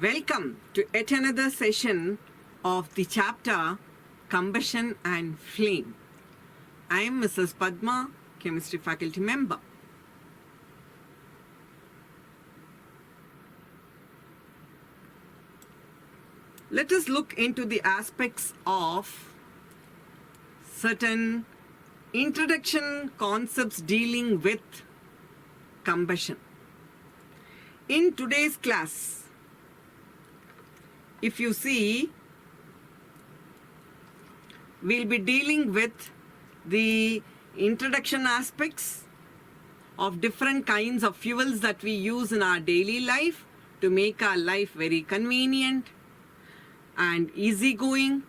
Welcome to yet another session of the chapter Combustion and Flame. I am Mrs. Padma, Chemistry Faculty member. Let us look into the aspects of certain introduction concepts dealing with combustion. In today's class, if you see, we'll be dealing with the introduction aspects of different kinds of fuels that we use in our daily life to make our life very convenient and easygoing.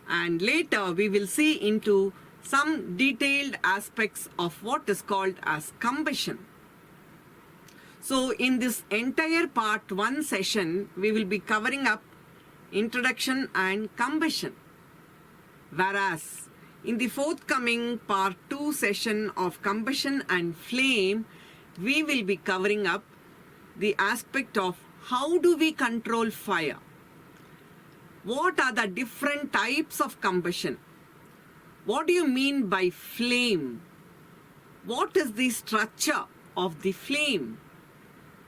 And later we will see into some detailed aspects of what is called as combustion. So in this entire part 1 session, we will be covering up introduction and combustion. Whereas in the forthcoming part 2 session of combustion and flame, we will be covering up the aspect of how do we control fire? What are the different types of combustion? What do you mean by flame? What is the structure of the flame?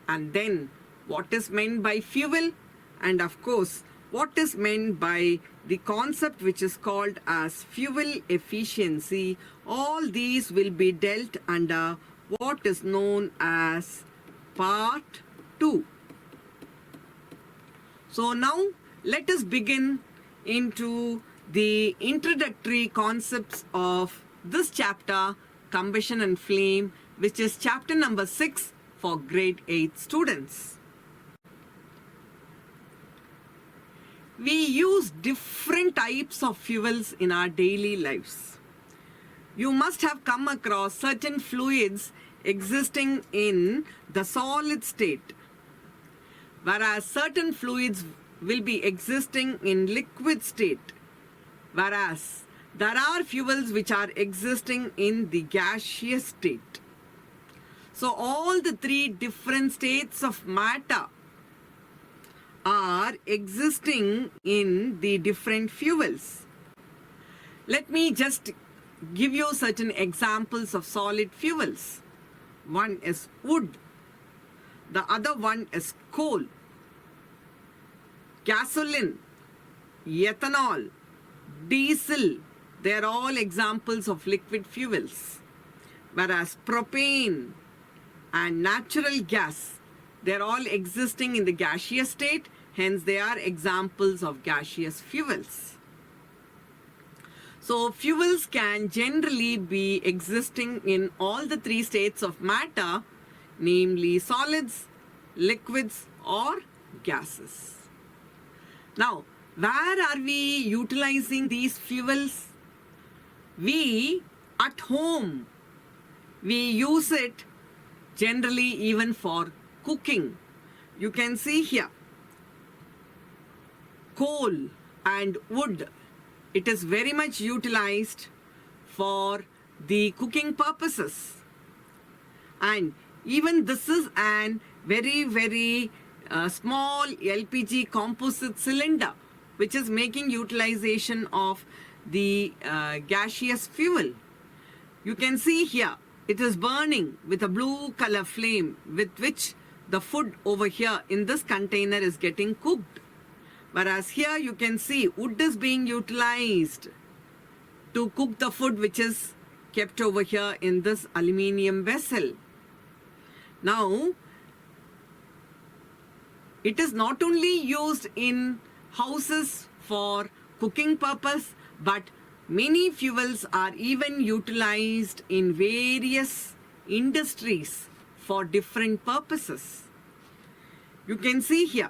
And then what is meant by fuel? And of course, what is meant by the concept which is called as fuel efficiency? All these will be dealt under what is known as part 2. So now let us begin into the introductory concepts of this chapter, Combustion and Flame, which is chapter number 6 for grade 8 students. We use different types of fuels in our daily lives. You must have come across certain fluids existing in the solid state, whereas certain fluids will be existing in liquid state, whereas there are fuels which are existing in the gaseous state. So all the 3 different states of matter are existing in the different fuels. Let me just give you certain examples of solid fuels. One is wood. The other one is coal, gasoline, ethanol, diesel. They are all examples of liquid fuels. Whereas propane and natural gas, they are all existing in the gaseous state. Hence, they are examples of gaseous fuels. So, fuels can generally be existing in all the 3 states of matter, namely solids, liquids, or gases. Now, where are we utilizing these fuels? We, at home, we use it generally even for cooking. You can see here, coal and wood, it is very much utilized for the cooking purposes. And even this is an very small LPG composite cylinder which is making utilization of the gaseous fuel. You can see here, it is burning with a blue color flame with which the food over here in this container is getting cooked. Whereas here you can see wood is being utilized to cook the food which is kept over here in this aluminium vessel. Now, it is not only used in houses for cooking purpose, but many fuels are even utilized in various industries for different purposes. You can see here,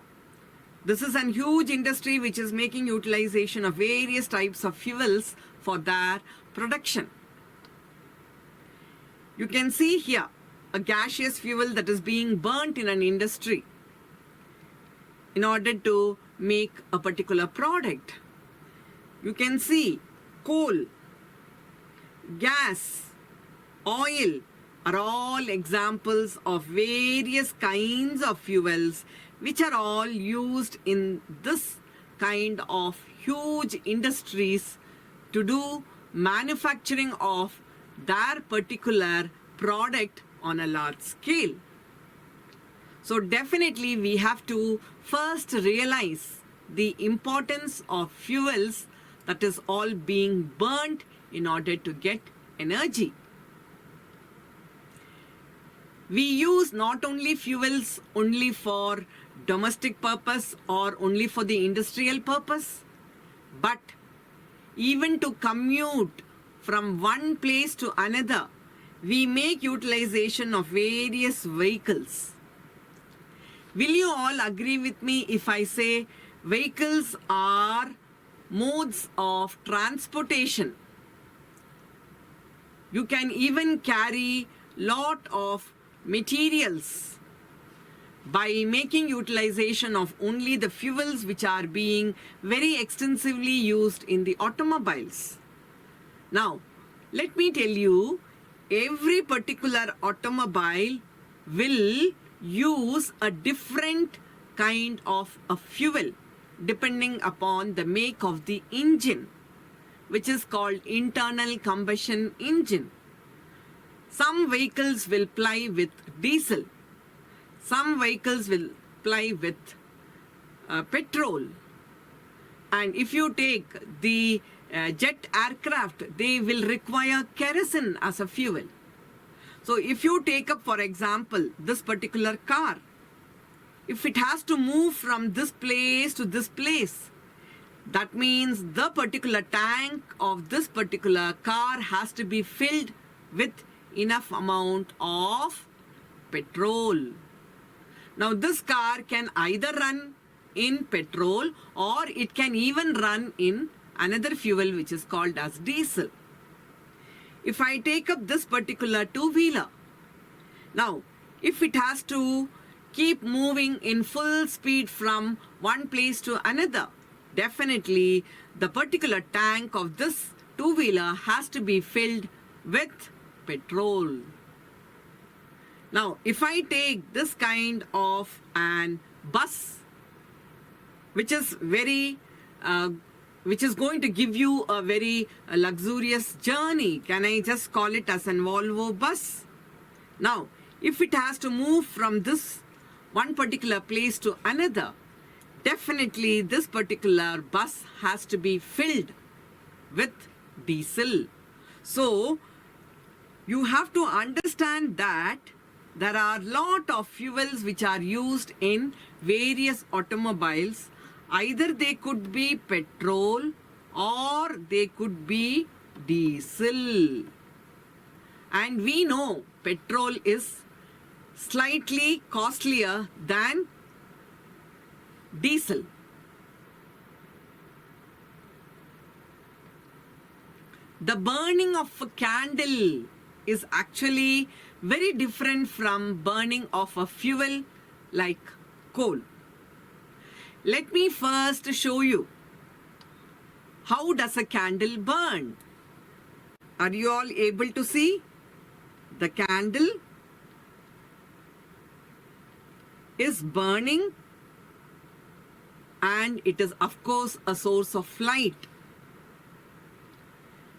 this is a huge industry which is making utilization of various types of fuels for their production. You can see here a gaseous fuel that is being burnt in an industry in order to make a particular product. You can see coal, gas, oil are all examples of various kinds of fuels which are all used in this kind of huge industries to do manufacturing of their particular product on a large scale. So definitely we have to first realize the importance of fuels that is all being burnt in order to get energy. We use not only fuels only for domestic purpose or only for the industrial purpose, but even to commute from one place to another, we make utilization of various vehicles. Will you all agree with me if I say vehicles are modes of transportation? You can even carry lot of materials by making utilization of only the fuels which are being very extensively used in the automobiles. Now, let me tell you, every particular automobile will use a different kind of a fuel depending upon the make of the engine, which is called internal combustion engine. Some vehicles will ply with diesel. Some vehicles will ply with petrol. And if you take the jet aircraft, they will require kerosene as a fuel. So if you take up, for example, this particular car, if it has to move from this place to this place, that means the particular tank of this particular car has to be filled with enough amount of petrol. Now this car can either run in petrol or it can even run in another fuel which is called as diesel. If I take up this particular two-wheeler, now if it has to keep moving in full speed from one place to another, definitely the particular tank of this two-wheeler has to be filled with petrol. Now, if I take this kind of an bus, which is going to give you a very luxurious journey, can I just call it as an Volvo bus? Now, if it has to move from this one particular place to another, definitely this particular bus has to be filled with diesel. So, you have to understand that there are lot of fuels which are used in various automobiles. Either they could be petrol or they could be diesel. And we know petrol is slightly costlier than diesel. The burning of a candle is actually very different from burning of a fuel like coal. Let me first show you how does a candle burn. Are you all able to see? The candle is burning and it is of course a source of light.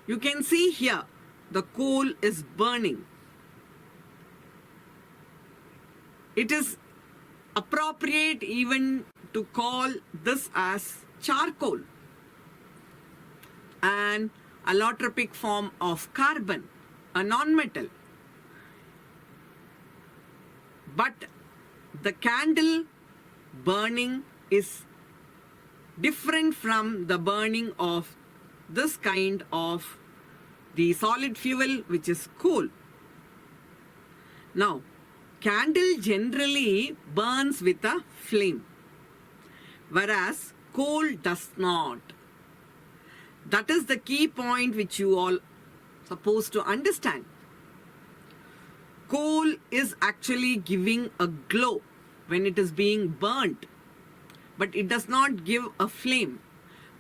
You can see here the coal is burning. It is appropriate even to call this as charcoal, an allotropic form of carbon, a non-metal. But the candle burning is different from the burning of this kind of the solid fuel, which is coal. Now, candle generally burns with a flame, whereas coal does not. That is the key point which you all supposed to understand. Coal is actually giving a glow when it is being burnt, but it does not give a flame.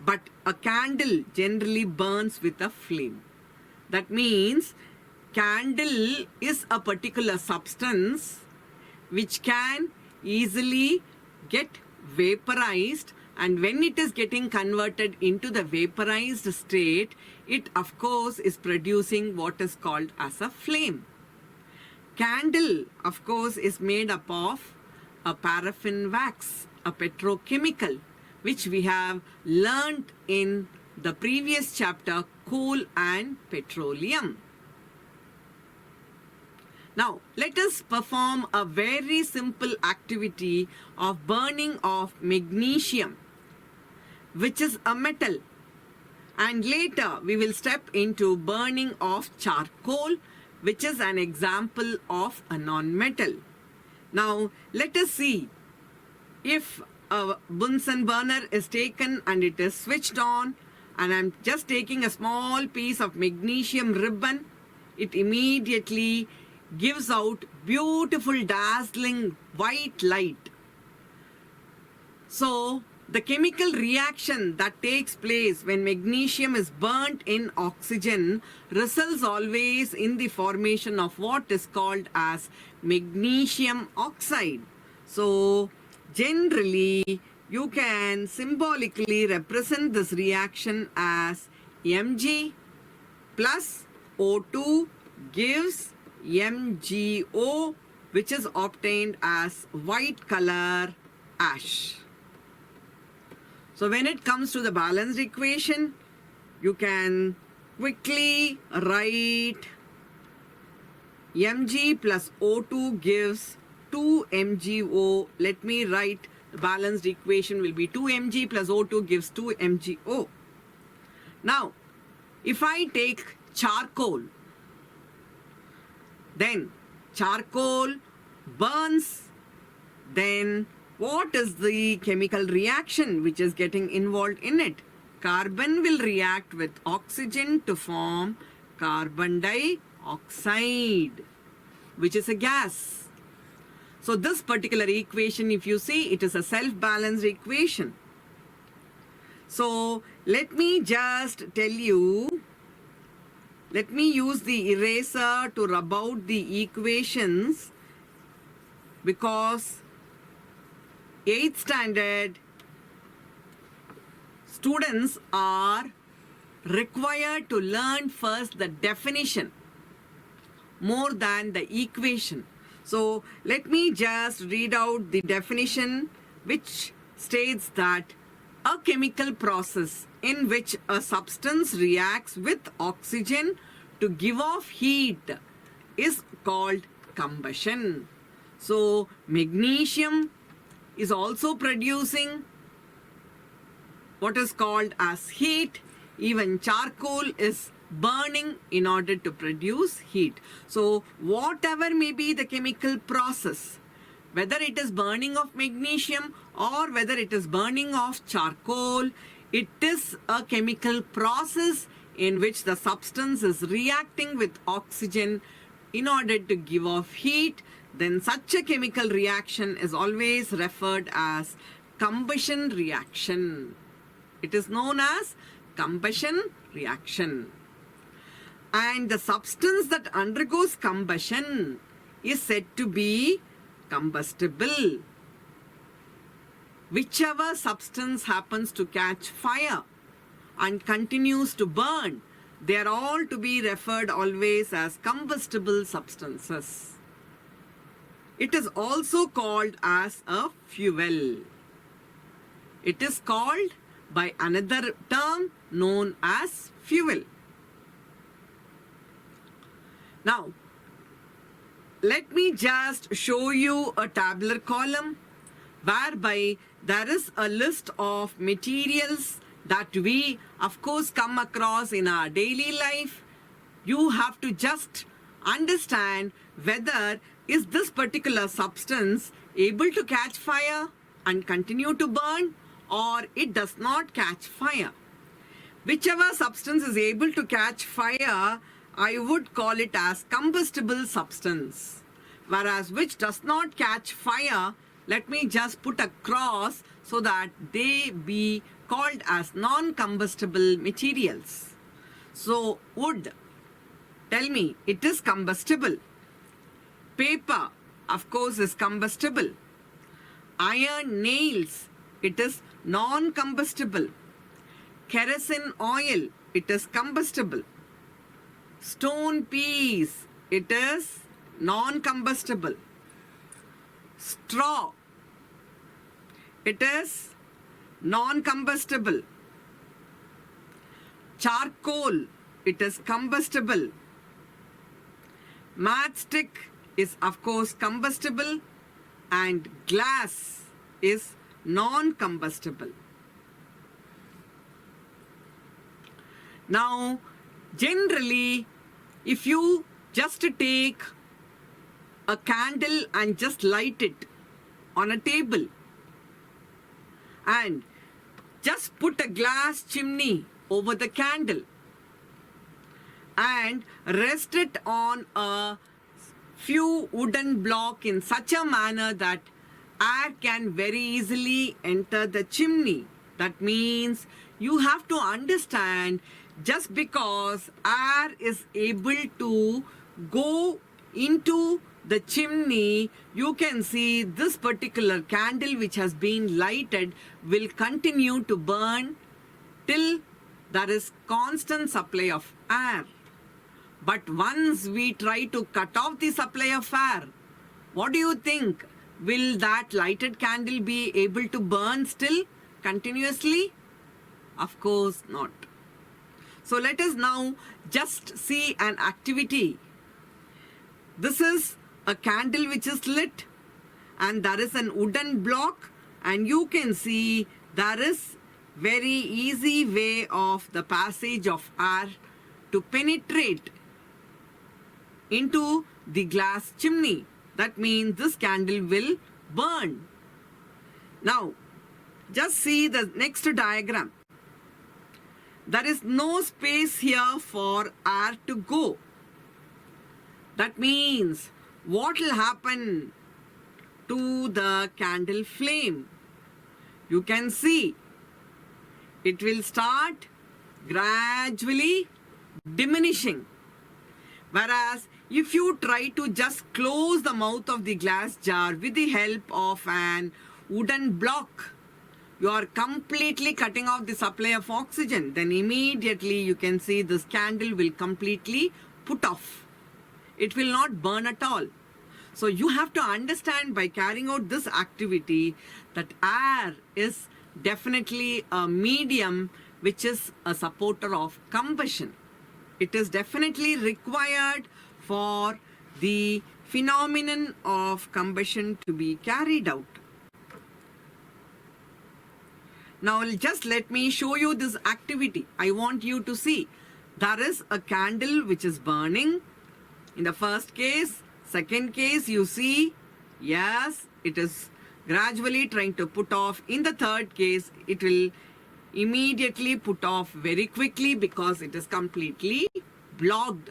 But a candle generally burns with a flame. That means candle is a particular substance which can easily get vaporized, and when it is getting converted into the vaporized state, it of course is producing what is called as a flame. Candle, of course, is made up of a paraffin wax, a petrochemical, which we have learnt in the previous chapter, coal and petroleum. Now, let us perform a very simple activity of burning of magnesium, which is a metal. And later, we will step into burning of charcoal, which is an example of a non-metal. Now, let us see if a Bunsen burner is taken and it is switched on, and I'm just taking a small piece of magnesium ribbon, it immediately gives out beautiful dazzling white light. So the chemical reaction that takes place when magnesium is burnt in oxygen results always in the formation of what is called as magnesium oxide. So generally you can symbolically represent this reaction as Mg plus O2 gives MgO, which is obtained as white color ash. So when it comes to the balanced equation, you can quickly write Mg plus O2 gives 2MgO. Let me write the balanced equation will be 2Mg plus O2 gives 2MgO. Now, if I take charcoal, then charcoal burns, then what is the chemical reaction which is getting involved in it? Carbon will react with oxygen to form carbon dioxide, which is a gas. So this particular equation, if you see, it is a self-balanced equation. So let me just tell you, let me use the eraser to rub out the equations, because 8th standard students are required to learn first the definition more than the equation. So let me just read out the definition, which states that a chemical process in which a substance reacts with oxygen to give off heat is called combustion. So magnesium is also producing what is called as heat. Even charcoal is burning in order to produce heat. So whatever may be the chemical process, whether it is burning of magnesium or whether it is burning of charcoal, it is a chemical process in which the substance is reacting with oxygen in order to give off heat. Then such a chemical reaction is always referred as combustion reaction. It is known as combustion reaction. And the substance that undergoes combustion is said to be combustible. Whichever substance happens to catch fire and continues to burn, they are all to be referred always as combustible substances. It is also called as a fuel. It is called by another term known as fuel. Now, let me just show you a tabular column whereby there is a list of materials that we of course come across in our daily life. You have to just understand whether is this particular substance able to catch fire and continue to burn, or it does not catch fire. Whichever substance is able to catch fire, I would call it as combustible substance. Whereas which does not catch fire, let me just put a cross so that they be called as non-combustible materials. So wood, tell me, it is combustible. Paper, of course, is combustible. Iron nails, it is non-combustible. Kerosene oil, it is combustible. Stone peas, it is non-combustible. Straw, it is non-combustible. Charcoal, it is combustible. Matchstick is of course combustible, and glass is non-combustible. Now, generally, if you just take a candle and just light it on a table and just put a glass chimney over the candle and rest it on a few wooden block in such a manner that air can very easily enter the chimney. That means you have to understand, just because air is able to go into the chimney, you can see this particular candle which has been lighted will continue to burn till there is constant supply of air. But once we try to cut off the supply of air, what do you think? Will that lighted candle be able to burn still continuously? Of course not. So let us now just see an activity. This is a candle which is lit, and there is an wooden block, and you can see there is very easy way of the passage of air to penetrate into the glass chimney. That means this candle will burn. Now, just see the next diagram. There is no space here for air to go. That means what will happen to the candle flame? You can see it will start gradually diminishing. Whereas if you try to just close the mouth of the glass jar with the help of an wooden block, you are completely cutting off the supply of oxygen. Then immediately you can see this candle will completely put off. It will not burn at all. So you have to understand, by carrying out this activity, that air is definitely a medium which is a supporter of combustion. It is definitely required for the phenomenon of combustion to be carried out. Now just let me show you this activity. I want you to see. There is a candle which is burning. In the first case, second case, you see, yes, it is gradually trying to put off. In the third case, it will immediately put off very quickly because it is completely blocked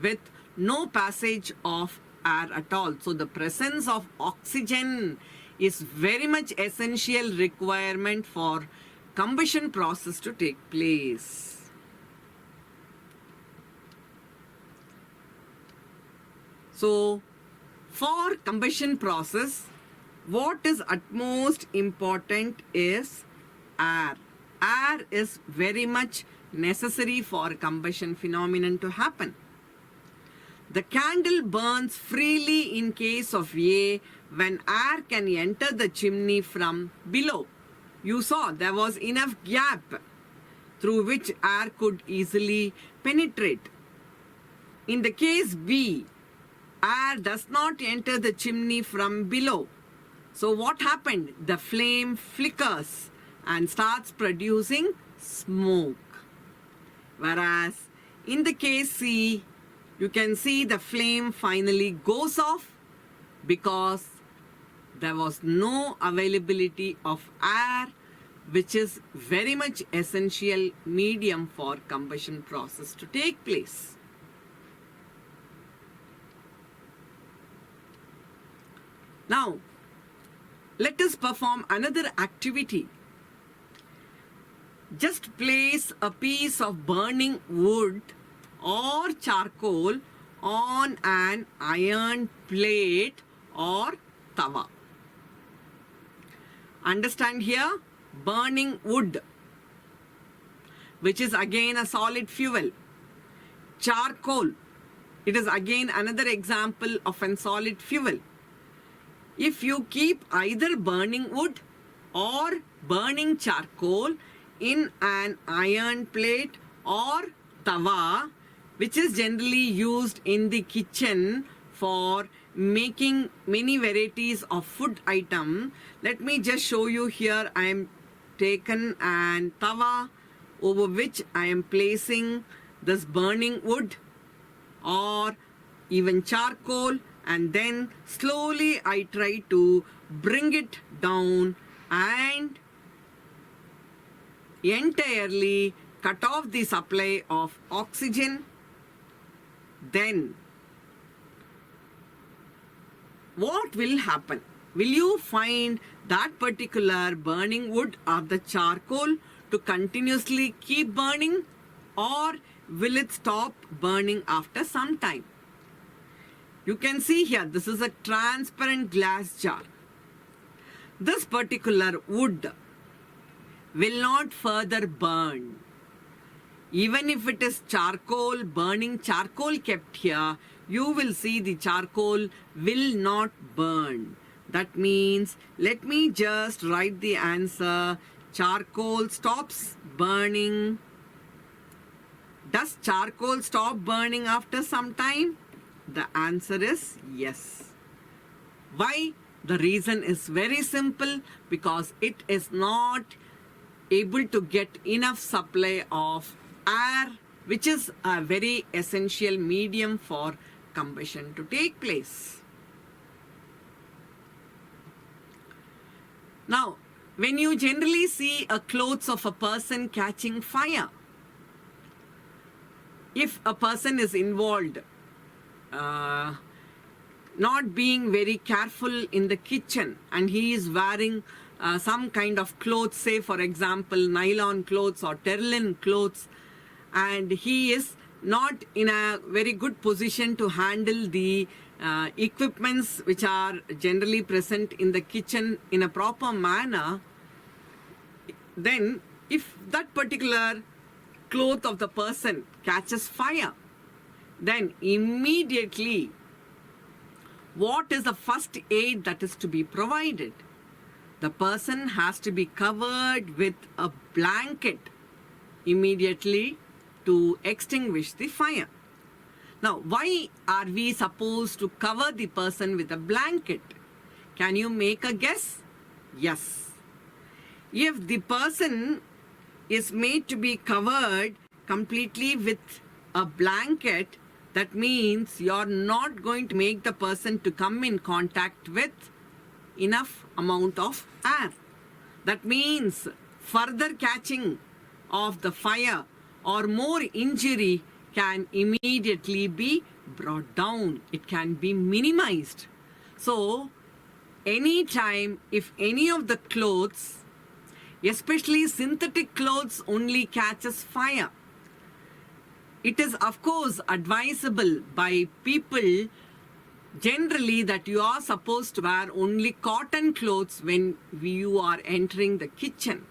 with no passage of air at all. So the presence of oxygen is very much essential requirement for combustion process to take place. So for combustion process, what is utmost important is air. Air is very much necessary for combustion phenomenon to happen. The candle burns freely in case of A when air can enter the chimney from below. You saw there was enough gap through which air could easily penetrate. In the case B, air does not enter the chimney from below. So what happened? The flame flickers and starts producing smoke. Whereas in the case C, you can see the flame finally goes off because there was no availability of air, which is very much essential medium for combustion process to take place. Now, let us perform another activity. Just place a piece of burning wood or charcoal on an iron plate or tawa. Understand here, burning wood, which is again a solid fuel. Charcoal, it is again another example of a solid fuel. If you keep either burning wood or burning charcoal in an iron plate or tawa, which is generally used in the kitchen for making many varieties of food item. Let me just show you here. I am taken an tawa over which I am placing this burning wood or even charcoal, and then slowly I try to bring it down and entirely cut off the supply of oxygen. Then what will happen? Will you find that particular burning wood or the charcoal to continuously keep burning, or will it stop burning after some time? You can see here, this is a transparent glass jar. This particular wood will not further burn. Even if it is charcoal, burning charcoal kept here, you will see the charcoal will not burn. That means, let me just write the answer. Charcoal stops burning. Does charcoal stop burning after some time? The answer is yes. Why? The reason is very simple, because it is not able to get enough supply of air, which is a very essential medium for combustion to take place. Now, when you generally see a clothes of a person catching fire, if a person is involved, not being very careful in the kitchen, and he is wearing some kind of clothes, say for example nylon clothes or terlin clothes, and he is not in a very good position to handle the equipments which are generally present in the kitchen in a proper manner, then if that particular cloth of the person catches fire, then immediately what is the first aid that is to be provided? The person has to be covered with a blanket immediately to extinguish the fire. Now, why are we supposed to cover the person with a blanket? Can you make a guess? Yes. If the person is made to be covered completely with a blanket, that means you're not going to make the person to come in contact with enough amount of air. That means further catching of the fire or more injury can immediately be brought down. It can be minimized. So, anytime if any of the clothes, especially synthetic clothes, only catches fire, it is of course advisable by people generally that you are supposed to wear only cotton clothes when you are entering the kitchen.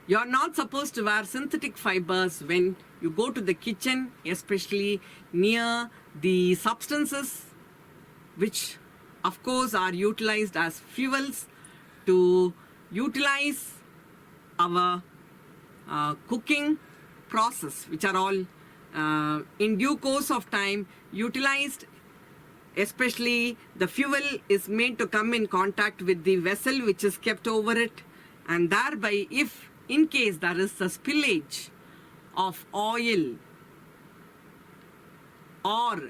You are not supposed to wear synthetic fibers when you go to the kitchen, especially near the substances which of course are utilized as fuels to utilize our cooking process, which are all in due course of time utilized. Especially the fuel is made to come in contact with the vessel which is kept over it, and thereby if in case there is a spillage of oil or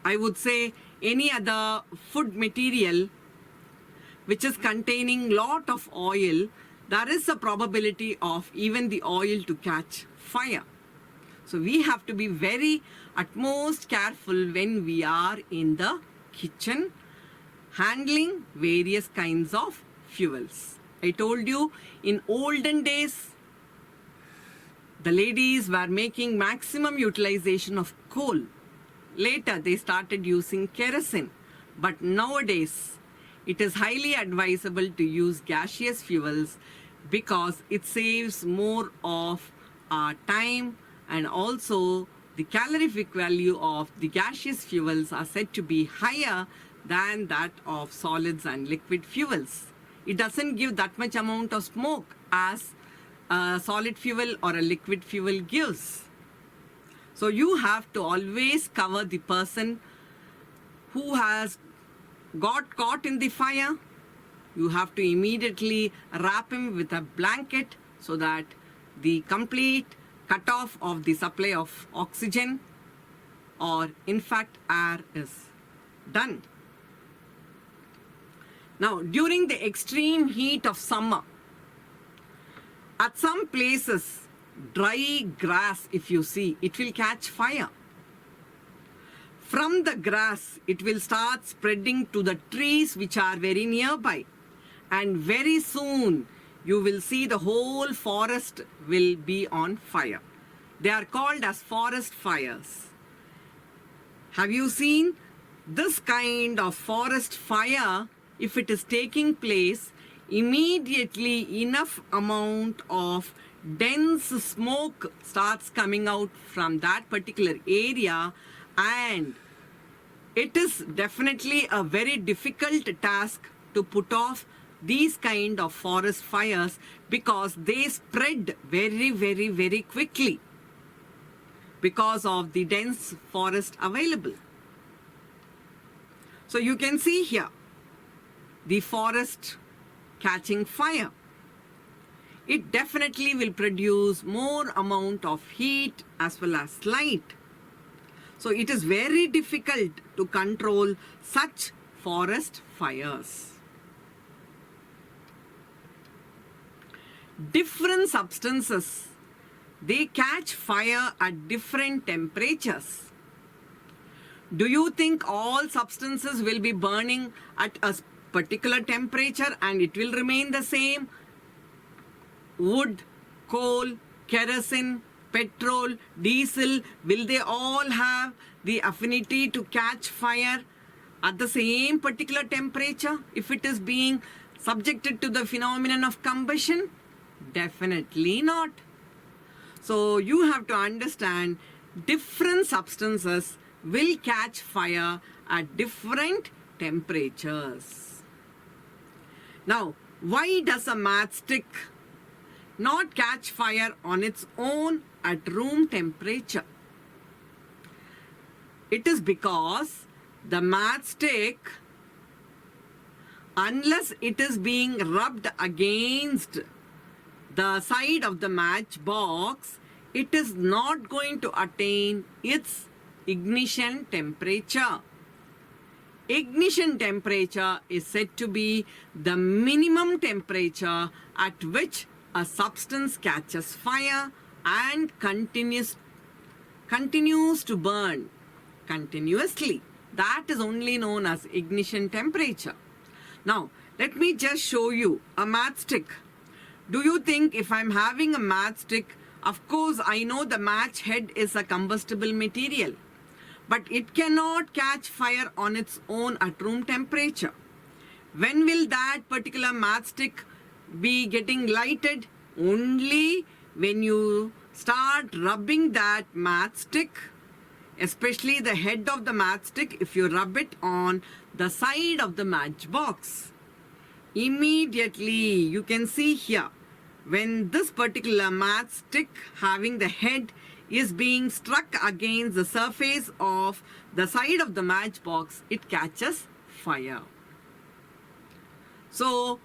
I would say any other food material which is containing lot of oil, there is a probability of even the oil to catch fire. So we have to be very utmost careful when we are in the kitchen handling various kinds of fuels. I told you in olden days the ladies were making maximum utilization of coal. Later they started using kerosene. But nowadays it is highly advisable to use gaseous fuels because it saves more of our time, and also the calorific value of the gaseous fuels are said to be higher than that of solids and liquid fuels. It doesn't give that much amount of smoke as a solid fuel or a liquid fuel gives. So you have to always cover the person who has got caught in the fire. You have to immediately wrap him with a blanket so that the complete cutoff of the supply of oxygen or in fact air is done. Now, during the extreme heat of summer, at some places, dry grass, if you see, it will catch fire. From the grass, it will start spreading to the trees which are very nearby. And very soon, you will see the whole forest will be on fire. They are called as forest fires. Have you seen this kind of forest fire? If it is taking place, immediately enough amount of dense smoke starts coming out from that particular area, and it is definitely a very difficult task to put off these kind of forest fires because they spread very, very, very quickly because of the dense forest available. So you can see here the forest catching fire. It definitely will produce more amount of heat as well as light. So it is very difficult to control such forest fires. Different substances, they catch fire at different temperatures. Do you think all substances will be burning at a particular temperature and it will remain the same? Wood, coal, kerosene, petrol, diesel, will they all have the affinity to catch fire at the same particular temperature if it is being subjected to the phenomenon of combustion? Definitely not. So you have to understand different substances will catch fire at different temperatures. Now, why does a matchstick not catch fire on its own at room temperature? It is because the matchstick, unless it is being rubbed against the side of the matchbox, it is not going to attain its ignition temperature. Ignition temperature is said to be the minimum temperature at which a substance catches fire and continues to burn continuously. That is only known as ignition temperature. Now, let me just show you a matchstick. Do you think if I'm having a matchstick, of course I know the match head is a combustible material, but it cannot catch fire on its own at room temperature. When will that particular matchstick be getting lighted? Only when you start rubbing that matchstick, especially the head of the matchstick, if you rub it on the side of the matchbox. Immediately, you can see here, when this particular matchstick having the head is being struck against the surface of the side of the matchbox, it catches fire. So,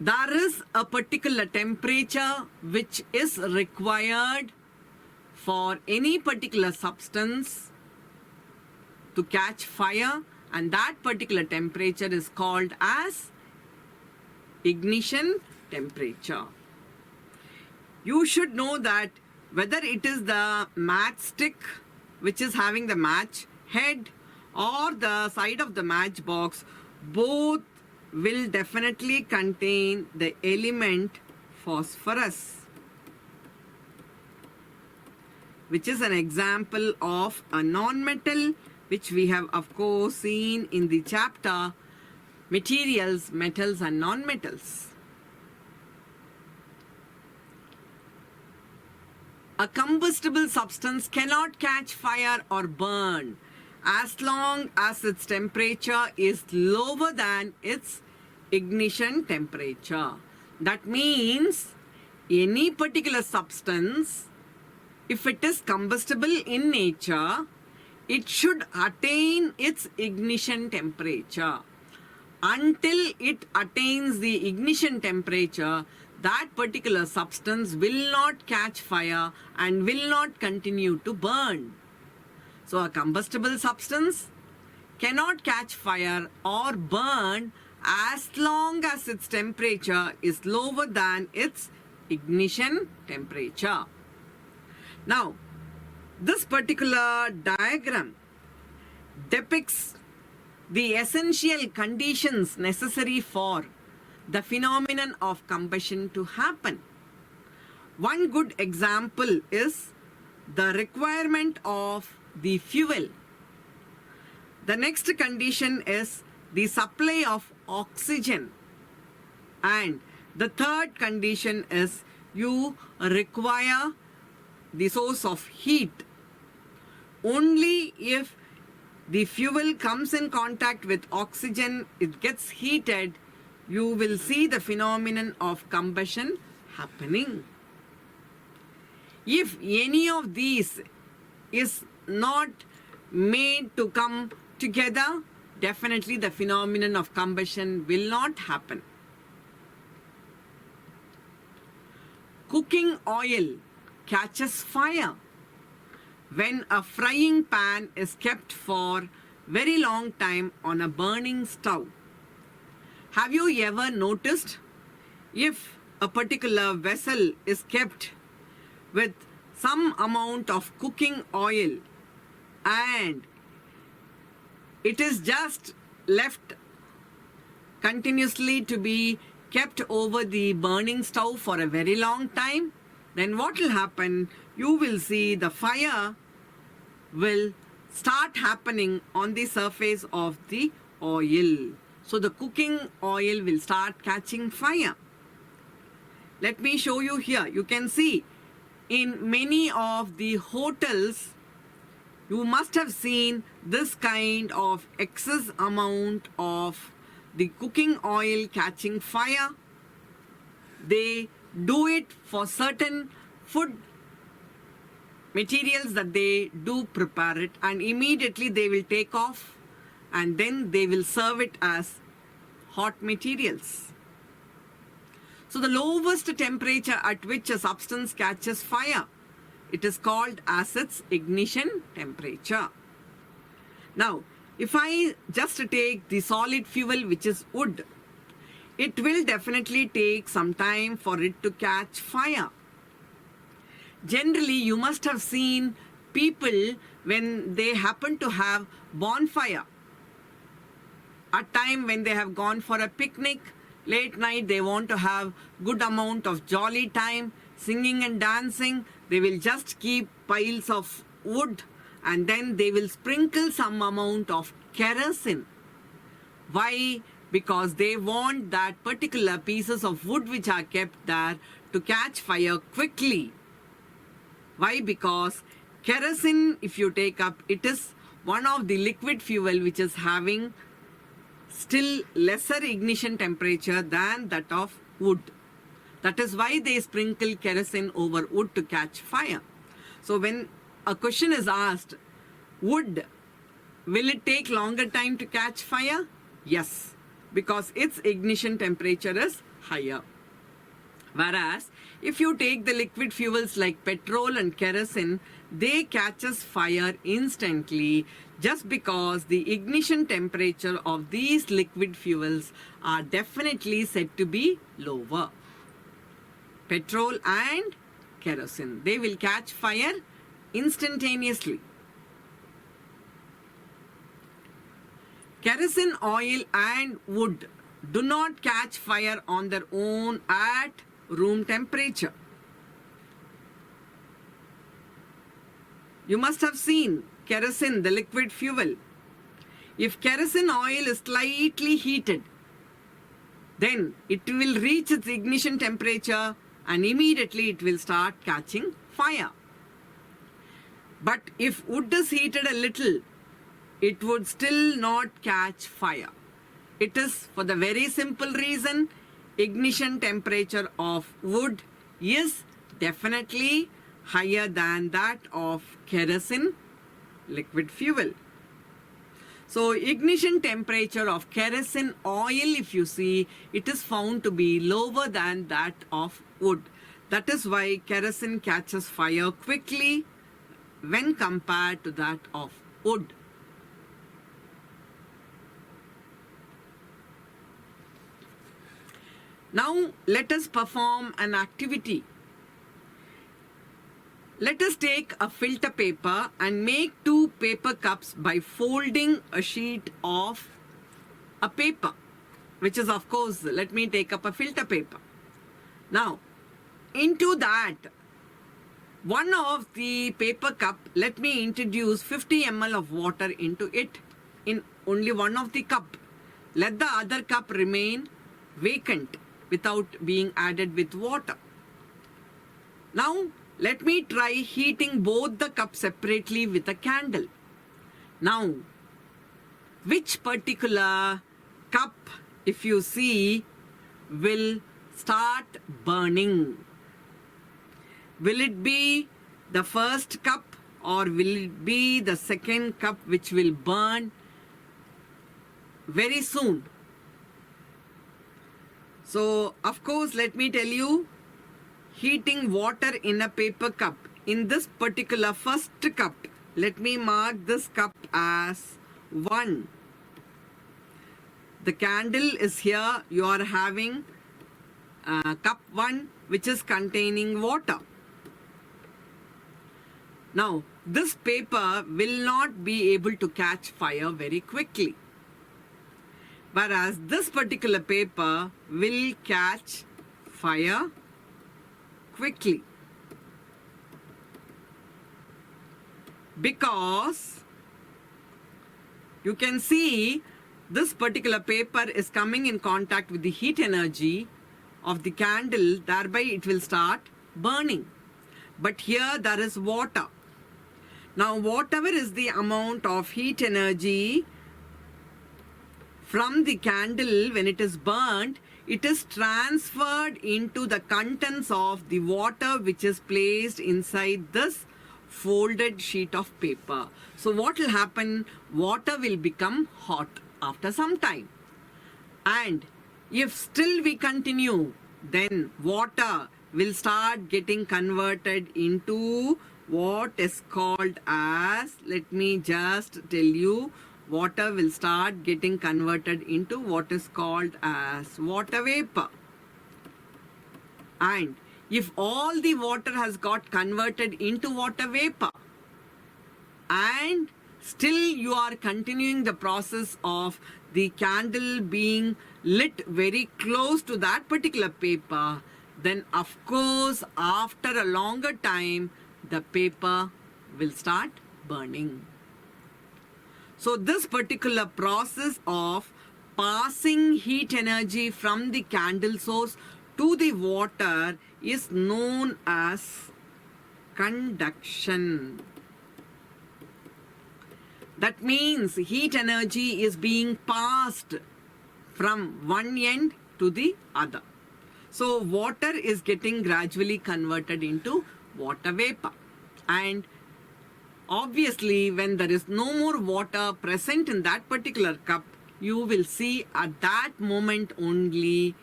there is a particular temperature which is required for any particular substance to catch fire, and that particular temperature is called as ignition temperature. You should know that whether it is the matchstick which is having the match head or the side of the matchbox, both will definitely contain the element phosphorus, which is an example of a non-metal which we have of course seen in the chapter materials, metals and non-metals. A combustible substance cannot catch fire or burn as long as its temperature is lower than its ignition temperature. That means any particular substance, if it is combustible in nature, it should attain its ignition temperature. Until it attains the ignition temperature, that particular substance will not catch fire and will not continue to burn. So a combustible substance cannot catch fire or burn as long as its temperature is lower than its ignition temperature. Now, this particular diagram depicts the essential conditions necessary for the phenomenon of combustion to happen. One good example is the requirement of the fuel. The next condition is the supply of oxygen. And the third condition is you require the source of heat. Only if the fuel comes in contact with oxygen, it gets heated, you will see the phenomenon of combustion happening. If any of these is not made to come together, definitely the phenomenon of combustion will not happen. Cooking oil catches fire when a frying pan is kept for very long time on a burning stove. Have you ever noticed if a particular vessel is kept with some amount of cooking oil and it is just left continuously to be kept over the burning stove for a very long time, then what will happen? You will see the fire will start happening on the surface of the oil. So the cooking oil will start catching fire. Let me show you here. You can see in many of the hotels, you must have seen this kind of excess amount of the cooking oil catching fire. They do it for certain food materials that they do prepare it, and immediately they will take off and then they will serve it as hot materials. So the lowest temperature at which a substance catches fire, it is called as its ignition temperature. Now, if I just take the solid fuel, which is wood, it will definitely take some time for it to catch fire. Generally, you must have seen people when they happen to have bonfire. At time when they have gone for a picnic, late night they want to have good amount of jolly time, singing and dancing, they will just keep piles of wood and then they will sprinkle some amount of kerosene. Why? Because they want that particular pieces of wood which are kept there to catch fire quickly. Why? Because kerosene, if you take up, it is one of the liquid fuel which is having still lesser ignition temperature than that of wood. That is why they sprinkle kerosene over wood to catch fire. So when a question is asked, wood, will it take longer time to catch fire? Yes, because its ignition temperature is higher. Whereas, if you take the liquid fuels like petrol and kerosene, they catches fire instantly just because the ignition temperature of these liquid fuels are definitely said to be lower. Petrol and kerosene, they will catch fire instantaneously. Kerosene oil and wood do not catch fire on their own at room temperature. You must have seen kerosene, the liquid fuel. If kerosene oil is slightly heated, then it will reach its ignition temperature and immediately it will start catching fire. But if wood is heated a little, it would still not catch fire. It is for the very simple reason ignition temperature of wood is definitely higher than that of kerosene liquid fuel. So ignition temperature of kerosene oil, if you see, it is found to be lower than that of wood. That is why kerosene catches fire quickly when compared to that of wood. Now let us perform an activity. Let us take a filter paper and make 2 paper cups by folding a sheet of a paper, which is, of course, let me take up a filter paper. Now, into that, one of the paper cup, let me introduce 50 ml of water into it in only one of the cup. Let the other cup remain vacant without being added with water. Now, let me try heating both the cups separately with a candle. Now, which particular cup, if you see, will start burning? Will it be the first cup or will it be the second cup which will burn very soon? So, of course, let me tell you, heating water in a paper cup. In this particular first cup, let me mark this cup as 1. The candle is here. You are having cup 1 which is containing water. Now, this paper will not be able to catch fire very quickly. Whereas this particular paper will catch fire quickly, because you can see this particular paper is coming in contact with the heat energy of the candle, thereby it will start burning. But here there is water. Now, whatever is the amount of heat energy from the candle when it is burnt, it is transferred into the contents of the water which is placed inside this folded sheet of paper. So what will happen? Water will become hot after some time. And if still we continue, then water will start getting converted into what is called as, let me just tell you, water will start getting converted into what is called as water vapor. And if all the water has got converted into water vapor and still you are continuing the process of the candle being lit very close to that particular paper, then of course after a longer time the paper will start burning. So this particular process of passing heat energy from the candle source to the water is known as conduction. That means heat energy is being passed from one end to the other. So water is getting gradually converted into water vapor. And obviously, when there is no more water present in that particular cup, you will see at that moment only,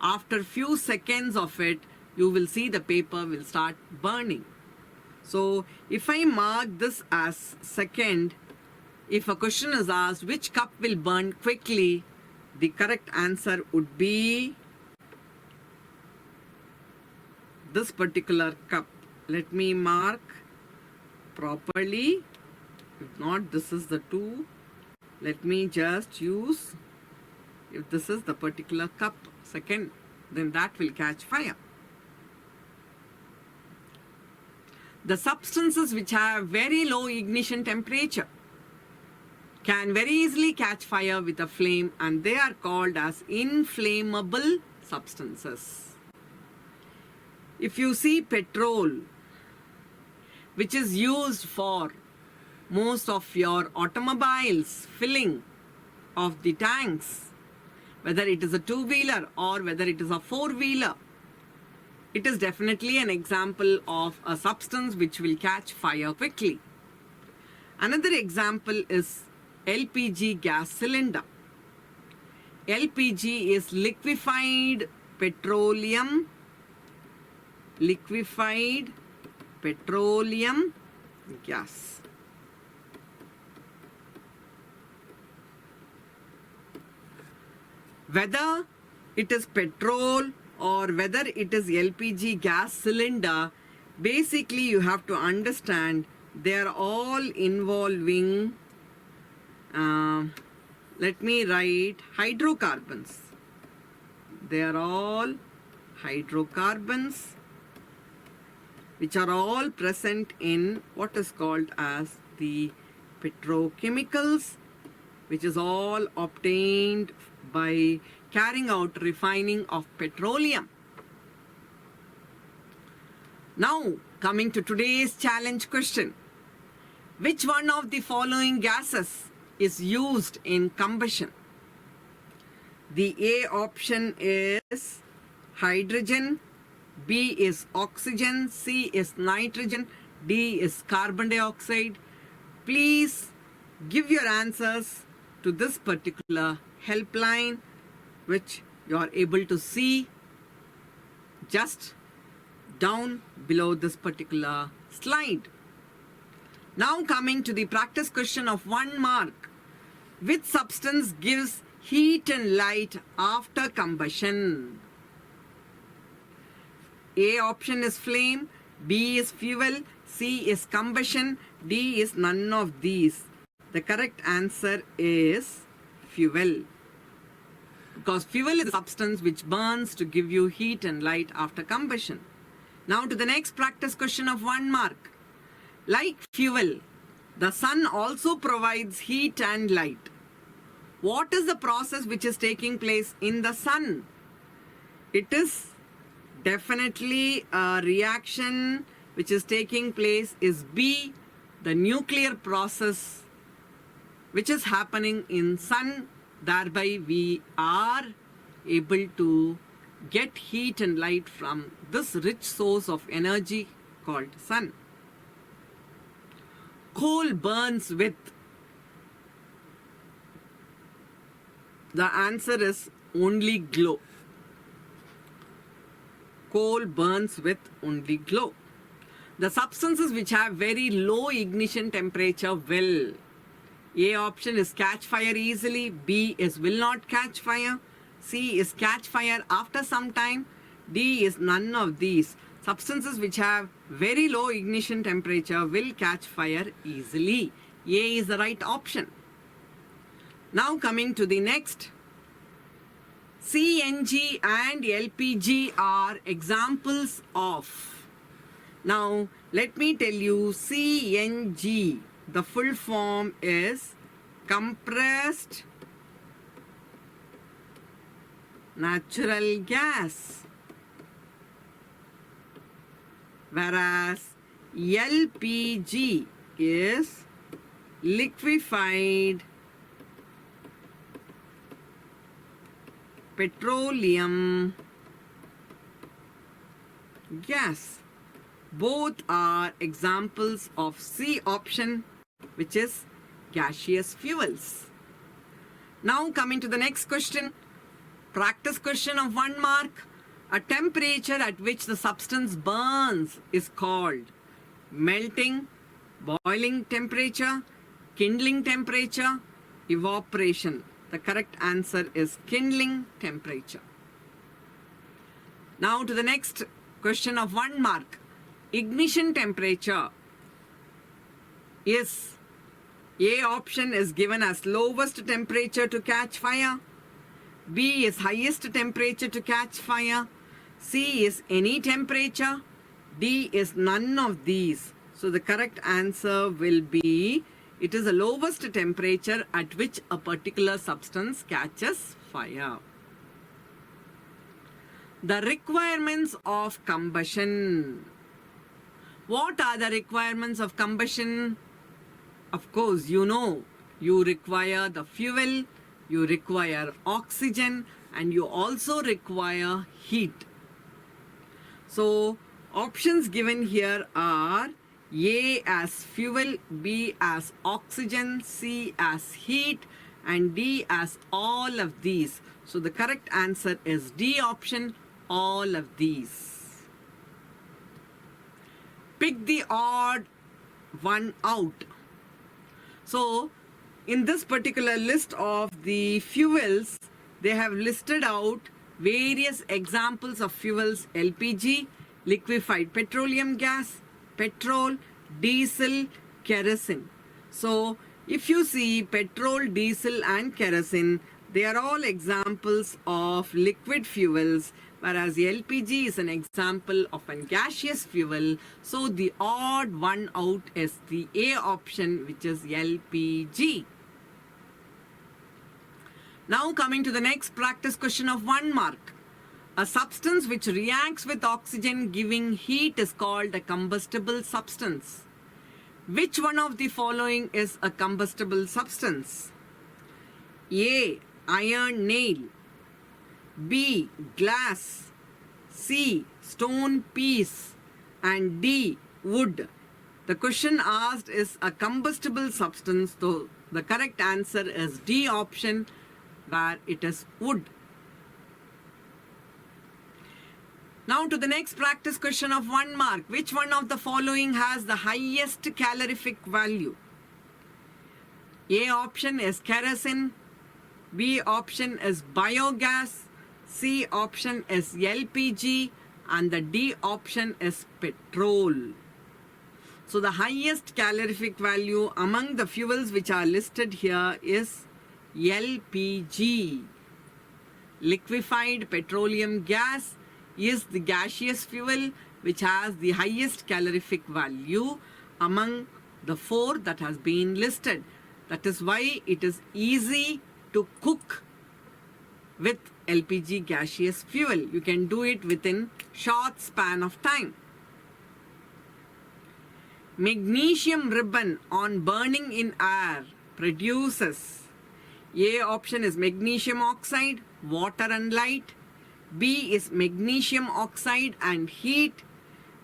after few seconds of it, you will see the paper will start burning. So if I mark this as second, if a question is asked which cup will burn quickly, the correct answer would be this particular cup. Let me mark properly. If not, this is the 2. Let me just use, if this is the particular cup second, then that will catch fire. The substances which have very low ignition temperature can very easily catch fire with a flame, and they are called as inflammable substances. If you see petrol, which is used for most of your automobiles filling of the tanks, whether it is a two-wheeler or whether it is a four-wheeler, it is definitely an example of a substance which will catch fire quickly. Another example is LPG gas cylinder. LPG is liquefied petroleum gas. Whether it is petrol or whether it is LPG gas cylinder, basically you have to understand they are all involving, let me write, hydrocarbons. They are all hydrocarbons which are all present in what is called as the petrochemicals, which is all obtained by carrying out refining of petroleum. Now, coming to today's challenge question. Which one of the following gases is used in combustion? The A option is hydrogen, B is oxygen, C is nitrogen, D is carbon dioxide. Please give your answers to this particular helpline, which you are able to see just down below this particular slide. Now coming to the practice question of 1 mark. Which substance gives heat and light after combustion? A option is flame, B is fuel, C is combustion, D is none of these. The correct answer is fuel. Because fuel is a substance which burns to give you heat and light after combustion. Now to the next practice question of 1 mark. Like fuel, the sun also provides heat and light. What is the process which is taking place in the sun? It is definitely a reaction which is taking place is B, the nuclear process which is happening in sun. Thereby we are able to get heat and light from this rich source of energy called sun. Coal burns with. The answer is only glow. Coal burns with only glow. The substances which have very low ignition temperature will. A option is catch fire easily, B is will not catch fire, C is catch fire after some time, D is none of these. Substances which have very low ignition temperature will catch fire easily. A is the right option. Now coming to the next. CNG and LPG are examples of. Now let me tell you, CNG, the full form is compressed natural gas, whereas LPG is liquefied petroleum gas. Both are examples of C option, which is gaseous fuels. Now coming to the next question. Practice question of 1 mark. A temperature at which the substance burns is called melting, boiling temperature, kindling temperature, evaporation. The correct answer is kindling temperature. Now to the next question of 1 mark. Ignition temperature is, A option is given as lowest temperature to catch fire, B is highest temperature to catch fire, C is any temperature, D is none of these. So the correct answer will be It is the lowest temperature at which a particular substance catches fire. The requirements of combustion. What are the requirements of combustion? Of course, you know, you require the fuel, you require oxygen, and you also require heat. So, options given here are A as fuel, B as oxygen, C as heat, and D as all of these. So, the correct answer is D option, all of these. Pick the odd one out. So, in this particular list of the fuels, they have listed out various examples of fuels: LPG, liquefied petroleum gas, petrol, diesel, kerosene. So, if you see petrol, diesel and kerosene, they are all examples of liquid fuels, whereas LPG is an example of a gaseous fuel. So, the odd one out is the A option, which is LPG. Now coming to the next practice question of 1 mark. A substance which reacts with oxygen giving heat is called a combustible substance. Which one of the following is a combustible substance? A. Iron nail. B. Glass. C. Stone piece. And D. Wood. The question asked is a combustible substance, so the correct answer is D option, where it is wood. Now to the next practice question of 1 mark. Which one of the following has the highest calorific value? A option is kerosene, B option is biogas, C option is LPG, and the D option is petrol. So the highest calorific value among the fuels which are listed here is LPG. Liquefied petroleum gas is the gaseous fuel which has the highest calorific value among the 4 that has been listed. That is why it is easy to cook with LPG gaseous fuel. You can do it within short span of time. Magnesium ribbon on burning in air produces. A option is magnesium oxide, water and light. B is magnesium oxide and heat.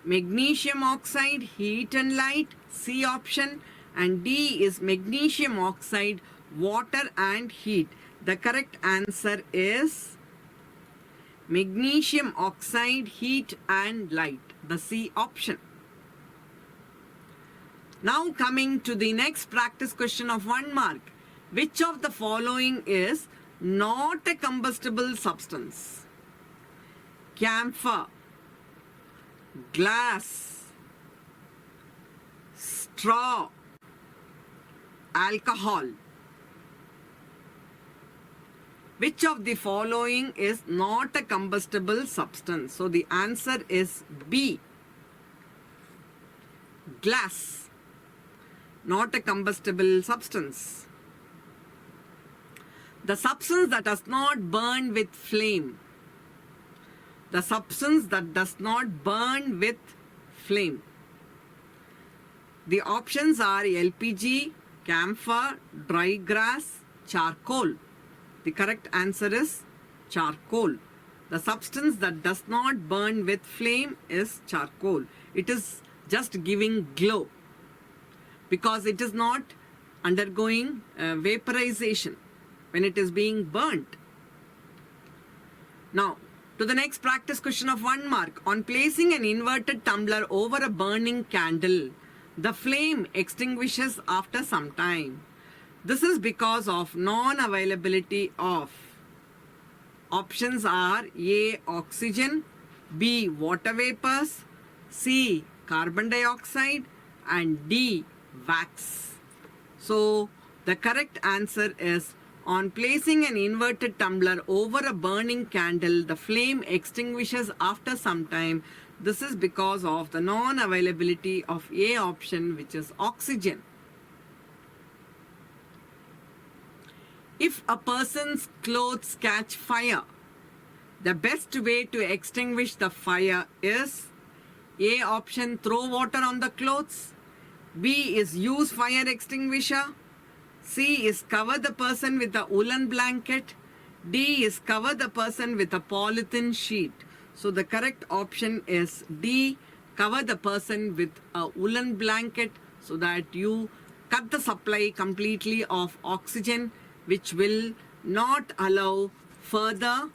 Magnesium oxide, heat and light, C option. And D is magnesium oxide, water and heat. The correct answer is magnesium oxide, heat and light, the C option. Now coming to the next practice question of 1 mark. Which of the following is not a combustible substance? Camphor, glass, straw, alcohol. Which of the following is not a combustible substance? So the answer is B. Glass, not a combustible substance. The substance that does not burn with flame. The substance that does not burn with flame. The options are LPG, camphor, dry grass, charcoal. The correct answer is charcoal. The substance that does not burn with flame is charcoal. It is just giving glow because it is not undergoing vaporization when it is being burnt. Now, to the next practice question of 1 mark. On placing an inverted tumbler over a burning candle, the flame extinguishes after some time. This is because of non-availability of. Options are A. Oxygen, B. Water vapors, C. Carbon dioxide, and D. Wax. So, the correct answer is on placing an inverted tumbler over a burning candle, the flame extinguishes after some time. This is because of the non-availability of A option, which is oxygen. If a person's clothes catch fire, the best way to extinguish the fire is A option, throw water on the clothes. B is use fire extinguisher. C is cover the person with a woolen blanket. D is cover the person with a polythene sheet. So the correct option is D, cover the person with a woolen blanket so that you cut the supply completely of oxygen, which will not allow further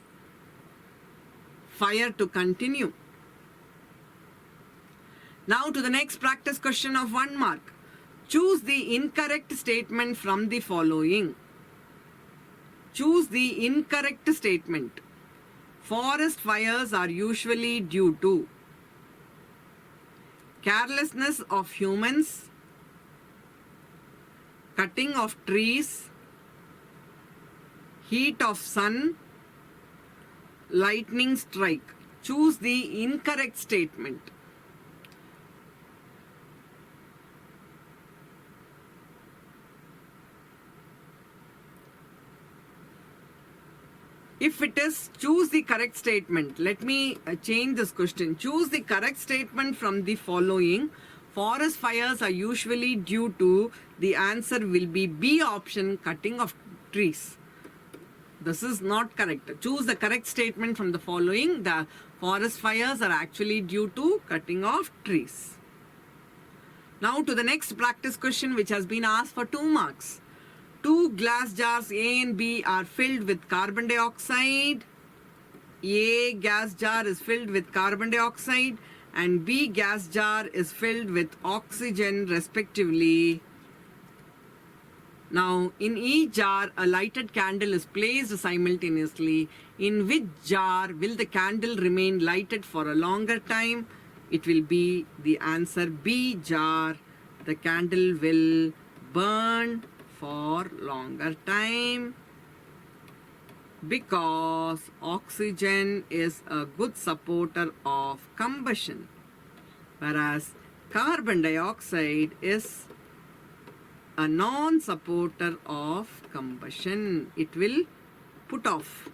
fire to continue. Now to the next practice question of 1 mark. Choose the incorrect statement from the following. Choose the incorrect statement. Forest fires are usually due to carelessness of humans, cutting of trees, heat of sun, lightning strike. Choose the incorrect statement. If it is, choose the correct statement. Let me change this question. Choose the correct statement from the following. Forest fires are usually due to, the answer will be B option, cutting of trees. This is not correct. Choose the correct statement from the following. The forest fires are actually due to cutting of trees. Now to the next practice question, which has been asked for 2 marks. 2 glass jars A and B are filled with carbon dioxide. A gas jar is filled with carbon dioxide and B gas jar is filled with oxygen respectively. Now, in each jar, a lighted candle is placed simultaneously. In which jar will the candle remain lighted for a longer time? It will be the answer B jar. The candle will burn for longer time because oxygen is a good supporter of combustion, whereas carbon dioxide is a non-supporter of combustion. It will put off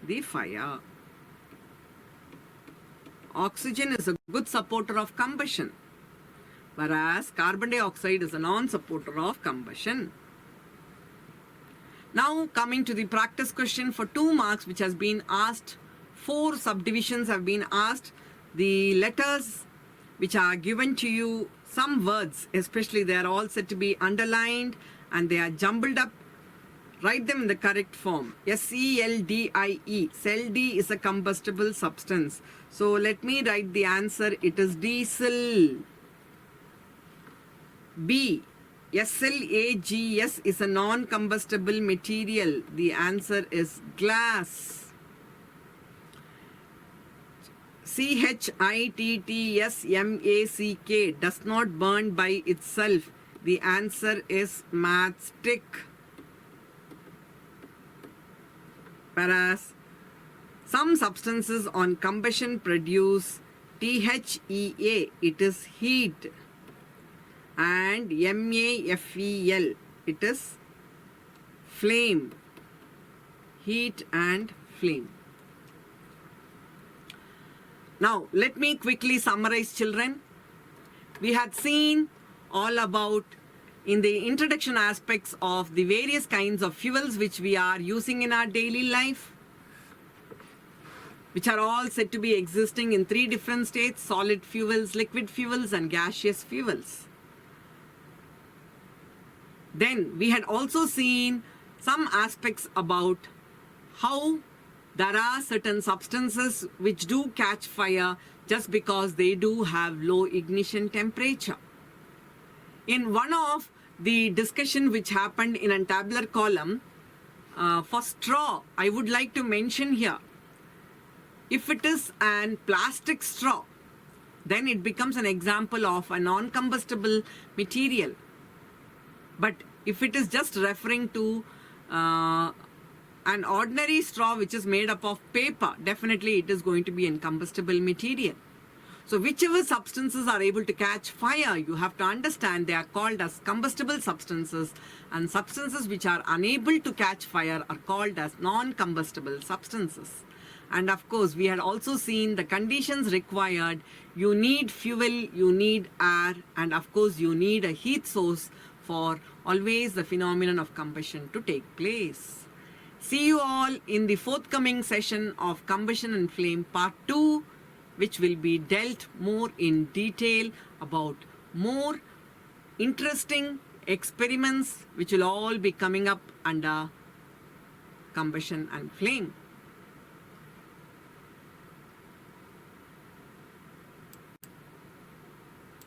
the fire. Oxygen is a good supporter of combustion, whereas carbon dioxide is a non-supporter of combustion. Now coming to the practice question for 2 marks, which has been asked. 4 subdivisions have been asked. The letters which are given to you, some words especially, they are all said to be underlined and they are jumbled up. Write them in the correct form. SELDIE. SELD is a combustible substance. So let me write the answer. It is diesel. B. SLAGS is a non-combustible material. The answer is glass. CHITTSMACK does not burn by itself. The answer is matchstick. Whereas some substances on combustion produce THEA, it is heat, and MAFEL, it is flame, heat and flame. Now let me quickly summarize, children. We had seen all about in the introduction aspects of the various kinds of fuels which we are using in our daily life, which are all said to be existing in 3 different states: solid fuels, liquid fuels and gaseous fuels. Then we had also seen some aspects about how there are certain substances which do catch fire just because they do have low ignition temperature. In one of the discussion which happened in a tabular column, for straw, I would like to mention here, if it is an plastic straw, then it becomes an example of a non-combustible material. But if it is just referring to an ordinary straw which is made up of paper, definitely it is going to be a combustible material. So whichever substances are able to catch fire, you have to understand they are called as combustible substances, and substances which are unable to catch fire are called as non-combustible substances. And of course, we had also seen the conditions required. You need fuel, you need air, and of course, you need a heat source for always the phenomenon of combustion to take place. See you all in the forthcoming session of Combustion and Flame Part 2, which will be dealt more in detail about more interesting experiments which will all be coming up under Combustion and Flame.